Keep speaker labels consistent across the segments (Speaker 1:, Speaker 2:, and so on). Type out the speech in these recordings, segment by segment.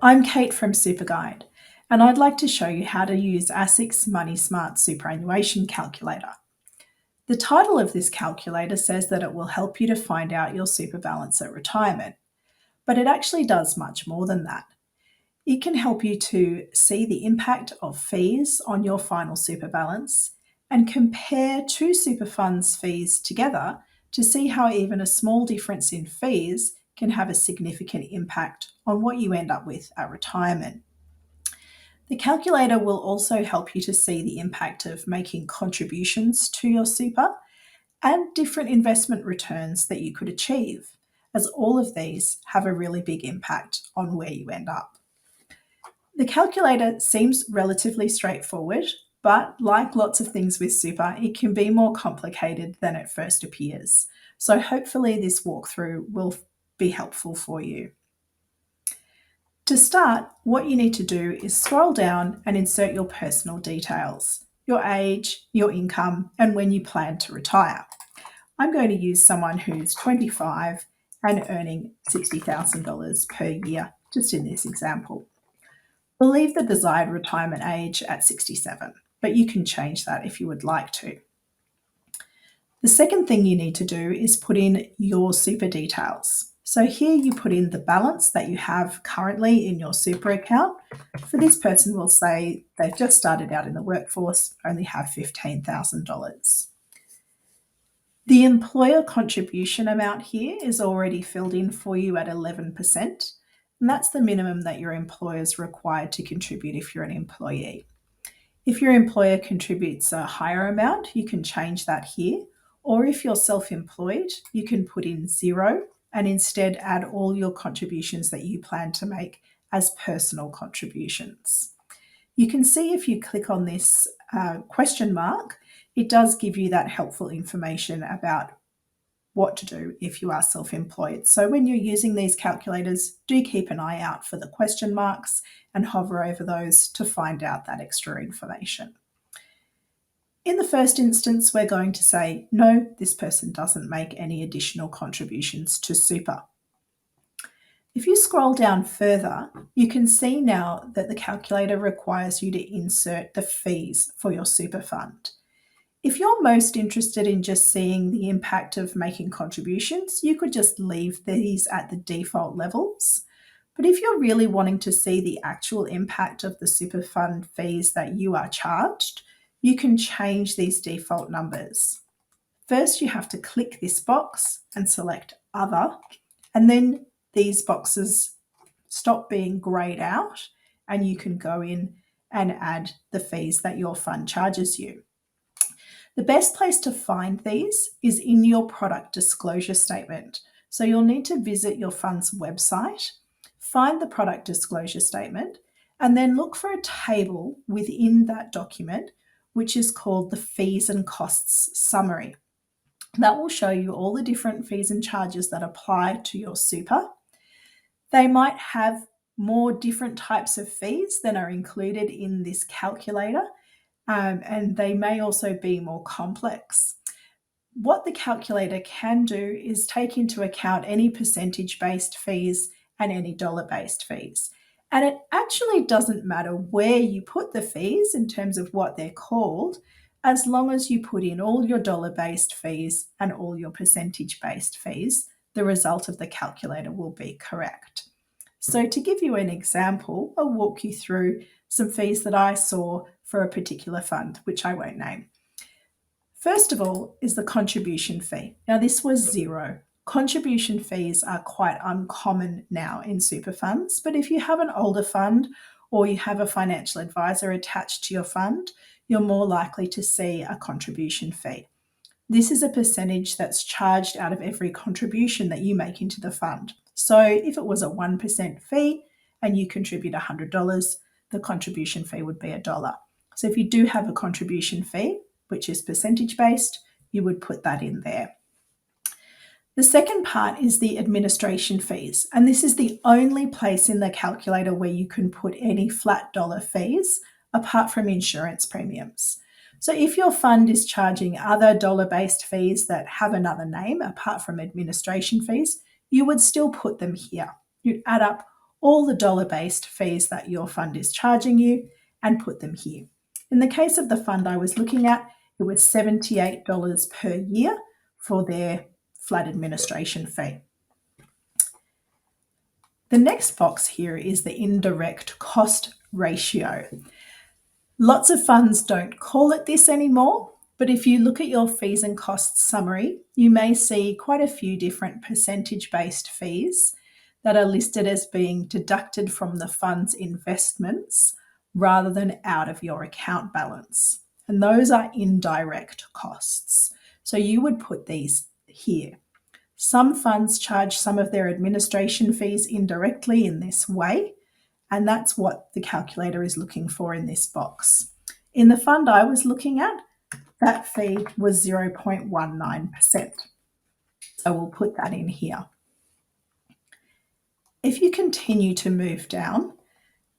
Speaker 1: I'm Kate from SuperGuide, and I'd like to show you how to use ASIC's Moneysmart Superannuation calculator. The title of this calculator says that it will help you to find out your super balance at retirement, but it actually does much more than that. It can help you to see the impact of fees on your final super balance and compare two super funds' fees together to see how even a small difference in fees can have a significant impact on what you end up with at retirement. The calculator will also help you to see the impact of making contributions to your super and different investment returns that you could achieve, as all of these have a really big impact on where you end up. The calculator seems relatively straightforward, but like lots of things with super, it can be more complicated than it first appears. So hopefully this walkthrough will be helpful for you. To start, what you need to do is scroll down and insert your personal details, your age, your income, and when you plan to retire. I'm going to use someone who's 25 and earning $60,000 per year, just in this example. We'll leave the desired retirement age at 67, but you can change that if you would like to. The second thing you need to do is put in your super details. So here you put in the balance that you have currently in your super account. For this person, we'll say they've just started out in the workforce, only have $15,000. The employer contribution amount here is already filled in for you at 11%. And that's the minimum that your employer is required to contribute if you're an employee. If your employer contributes a higher amount, you can change that here. Or if you're self-employed, you can put in 0 and instead add all your contributions that you plan to make as personal contributions. You can see if you click on this question mark, it does give you that helpful information about what to do if you are self-employed. So when you're using these calculators, do keep an eye out for the question marks and hover over those to find out that extra information. In the first instance, we're going to say, no, this person doesn't make any additional contributions to super. If you scroll down further, you can see now that the calculator requires you to insert the fees for your super fund. If you're most interested in just seeing the impact of making contributions, you could just leave these at the default levels. But if you're really wanting to see the actual impact of the super fund fees that you are charged, you can change these default numbers. First, you have to click this box and select Other, and then these boxes stop being greyed out, and you can go in and add the fees that your fund charges you. The best place to find these is in your product disclosure statement. So you'll need to visit your fund's website, find the product disclosure statement, and then look for a table within that document, which is called the Fees and Costs Summary. That will show you all the different fees and charges that apply to your super. They might have more different types of fees than are included in this calculator, and they may also be more complex. What the calculator can do is take into account any percentage-based fees and any dollar-based fees. And it actually doesn't matter where you put the fees in terms of what they're called, as long as you put in all your dollar-based fees and all your percentage-based fees, the result of the calculator will be correct. So to give you an example, I'll walk you through some fees that I saw for a particular fund, which I won't name. First of all is the contribution fee. Now this was 0. Contribution fees are quite uncommon now in super funds, but if you have an older fund or you have a financial advisor attached to your fund, you're more likely to see a contribution fee. This is a percentage that's charged out of every contribution that you make into the fund. So if it was a 1% fee and you contribute $100, the contribution fee would be $1. So if you do have a contribution fee, which is percentage based, you would put that in there. The second part is the administration fees, and this is the only place in the calculator where you can put any flat dollar fees apart from insurance premiums. So if your fund is charging other dollar-based fees that have another name apart from administration fees, you would still put them here. You'd add up all the dollar-based fees that your fund is charging you and put them here. In the case of the fund I was looking at, it was $78 per year for their flat administration fee. The next box here is the indirect cost ratio. Lots of funds don't call it this anymore, but if you look at your fees and costs summary, you may see quite a few different percentage-based fees that are listed as being deducted from the fund's investments rather than out of your account balance. And those are indirect costs. So you would put these here. Some funds charge some of their administration fees indirectly in this way, and that's what the calculator is looking for in this box. In the fund I was looking at, that fee was 0.19%. So we'll put that in here. If you continue to move down,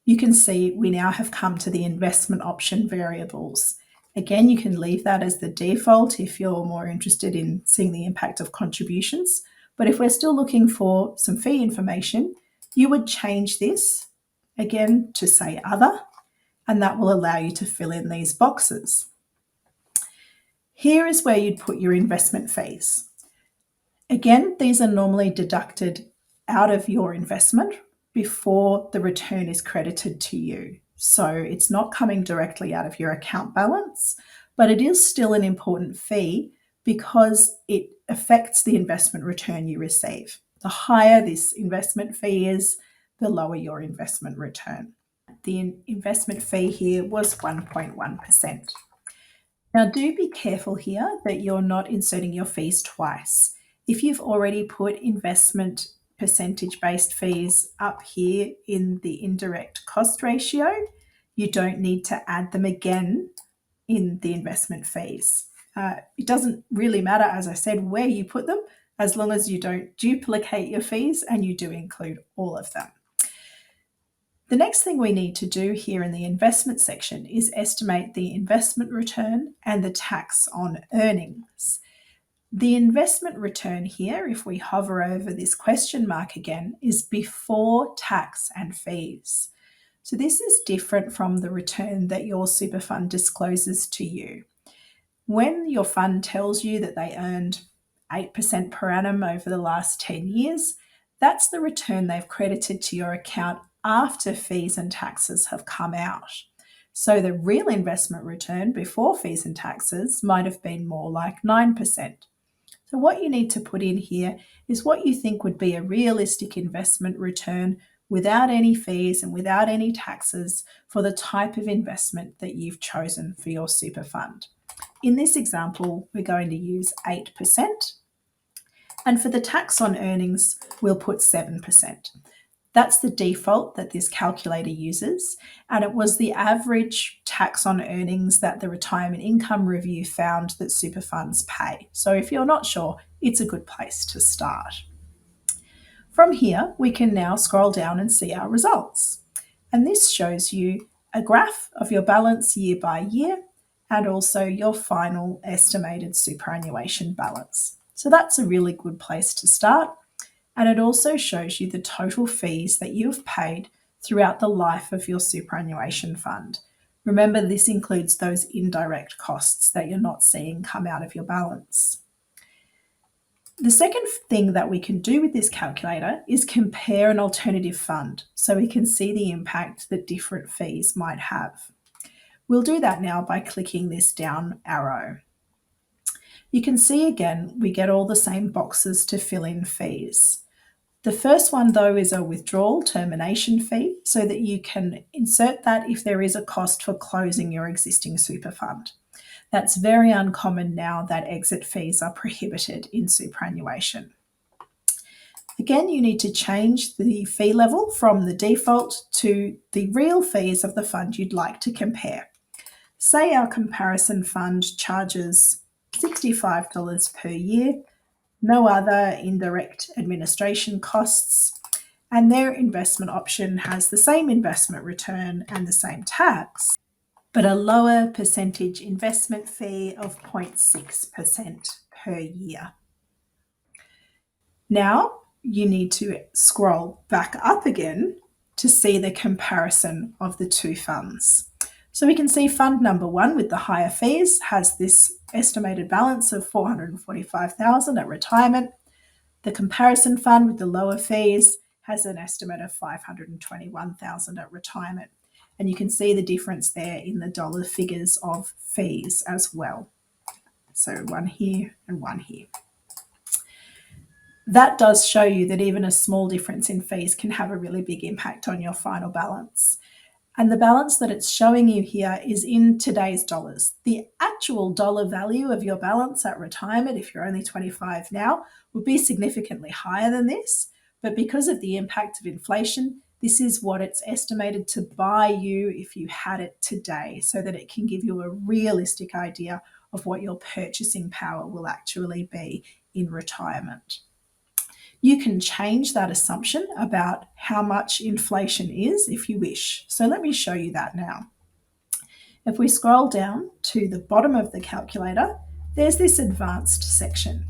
Speaker 1: you can see we now have come to the investment option variables. Again, you can leave that as the default if you're more interested in seeing the impact of contributions. But if we're still looking for some fee information, you would change this again to say other, and that will allow you to fill in these boxes. Here is where you'd put your investment fees. Again, these are normally deducted out of your investment before the return is credited to you. So it's not coming directly out of your account balance, but it is still an important fee because it affects the investment return you receive. The higher this investment fee is, the lower your investment return. The investment fee here was 1.1%. Now do be careful here that you're not inserting your fees twice. If you've already put investment percentage-based fees up here in the indirect cost ratio, you don't need to add them again in the investment fees. It doesn't really matter, as I said, where you put them, as long as you don't duplicate your fees and you do include all of them. The next thing we need to do here in the investment section is estimate the investment return and the tax on earnings. The investment return here, if we hover over this question mark again, is before tax and fees. So this is different from the return that your super fund discloses to you. When your fund tells you that they earned 8% per annum over the last 10 years, that's the return they've credited to your account after fees and taxes have come out. So the real investment return before fees and taxes might have been more like 9%. So what you need to put in here is what you think would be a realistic investment return without any fees and without any taxes for the type of investment that you've chosen for your super fund. In this example, we're going to use 8%. And for the tax on earnings, we'll put 7%. That's the default that this calculator uses, and it was the average tax on earnings that the Retirement Income Review found that super funds pay. So if you're not sure, it's a good place to start. From here, we can now scroll down and see our results. And this shows you a graph of your balance year by year and also your final estimated superannuation balance. So that's a really good place to start. And it also shows you the total fees that you've paid throughout the life of your superannuation fund. Remember, this includes those indirect costs that you're not seeing come out of your balance. The second thing that we can do with this calculator is compare an alternative fund so we can see the impact that different fees might have. We'll do that now by clicking this down arrow. You can see again, we get all the same boxes to fill in fees. The first one, though, is a withdrawal termination fee so that you can insert that if there is a cost for closing your existing super fund. That's very uncommon now that exit fees are prohibited in superannuation. Again, you need to change the fee level from the default to the real fees of the fund you'd like to compare. Say our comparison fund charges $65 per year, no other indirect administration costs, and their investment option has the same investment return and the same tax, but a lower percentage investment fee of 0.6% per year. Now you need to scroll back up again to see the comparison of the two funds. So we can see fund number one with the higher fees has this estimated balance of $445,000 at retirement. The comparison fund with the lower fees has an estimate of $521,000 at retirement. And you can see the difference there in the dollar figures of fees as well. So one here and one here. That does show you that even a small difference in fees can have a really big impact on your final balance. And the balance that it's showing you here is in today's dollars. The actual dollar value of your balance at retirement, if you're only 25 now, would be significantly higher than this. But because of the impact of inflation, this is what it's estimated to buy you if you had it today, so that it can give you a realistic idea of what your purchasing power will actually be in retirement. You can change that assumption about how much inflation is if you wish. So let me show you that now. If we scroll down to the bottom of the calculator, there's this advanced section.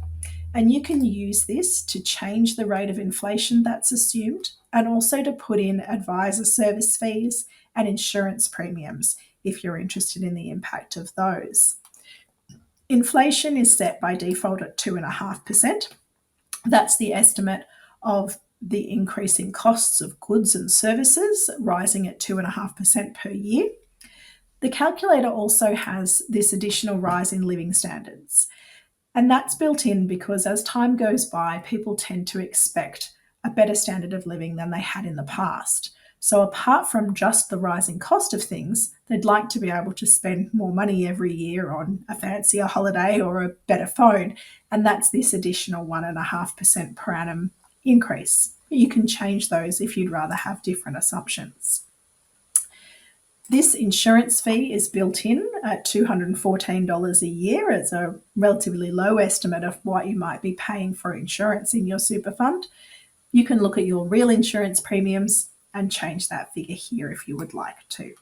Speaker 1: And you can use this to change the rate of inflation that's assumed, and also to put in advisor service fees and insurance premiums if you're interested in the impact of those. Inflation is set by default at 2.5%. That's the estimate of the increasing costs of goods and services rising at 2.5% per year. The calculator also has this additional rise in living standards. And that's built in because as time goes by, people tend to expect a better standard of living than they had in the past. So apart from just the rising cost of things, they'd like to be able to spend more money every year on a fancier holiday or a better phone. And that's this additional 1.5% per annum increase. You can change those if you'd rather have different assumptions. This insurance fee is built in at $214 a year. It's a relatively low estimate of what you might be paying for insurance in your super fund. You can look at your real insurance premiums and change that figure here if you would like to.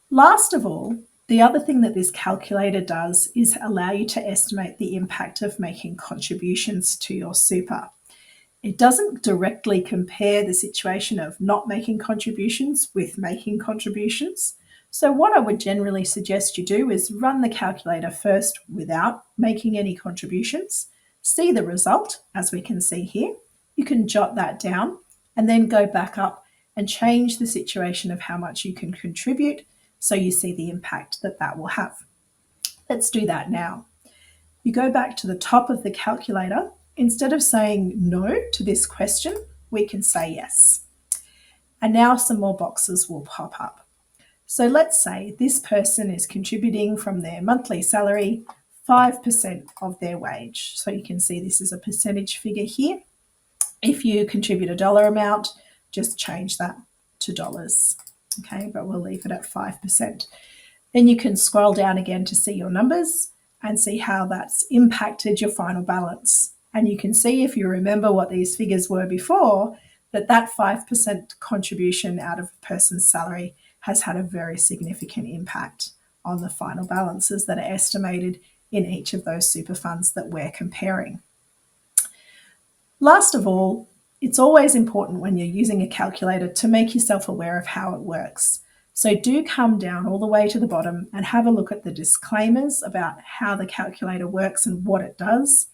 Speaker 1: Last of all, the other thing that this calculator does is allow you to estimate the impact of making contributions to your super. It doesn't directly compare the situation of not making contributions with making contributions. So what I would generally suggest you do is run the calculator first without making any contributions, see the result, as we can see here. You can jot that down and then go back up and change the situation of how much you can contribute so you see the impact that that will have. Let's do that now. You go back to the top of the calculator. Instead of saying no to this question, we can say yes. And now some more boxes will pop up. So let's say this person is contributing from their monthly salary 5% of their wage. So you can see this is a percentage figure here. If you contribute a dollar amount, just change that to dollars. Okay, but we'll leave it at 5%. Then you can scroll down again to see your numbers and see how that's impacted your final balance. And you can see, if you remember what these figures were before, that that 5% contribution out of a person's salary has had a very significant impact on the final balances that are estimated in each of those super funds that we're comparing. Last of all, it's always important when you're using a calculator to make yourself aware of how it works. So do come down all the way to the bottom and have a look at the disclaimers about how the calculator works and what it does.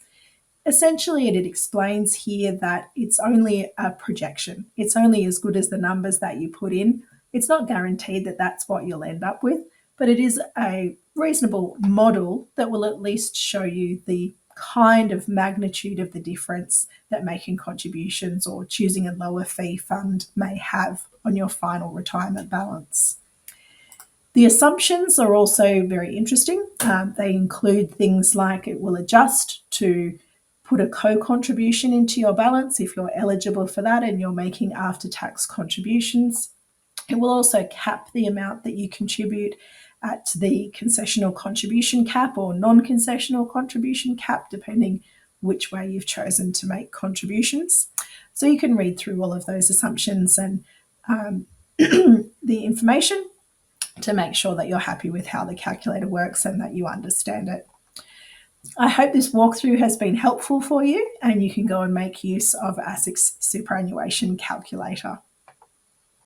Speaker 1: Essentially, it explains here that it's only a projection. It's only as good as the numbers that you put in. It's not guaranteed that that's what you'll end up with, but it is a reasonable model that will at least show you the kind of magnitude of the difference that making contributions or choosing a lower fee fund may have on your final retirement balance. The assumptions are also very interesting. They include things like it will adjust to put a co-contribution into your balance if you're eligible for that and you're making after-tax contributions. It will also cap the amount that you contribute at the concessional contribution cap or non-concessional contribution cap, depending which way you've chosen to make contributions. So you can read through all of those assumptions and the information to make sure that you're happy with how the calculator works and that you understand it. I hope this walkthrough has been helpful for you and you can go and make use of ASIC's superannuation calculator.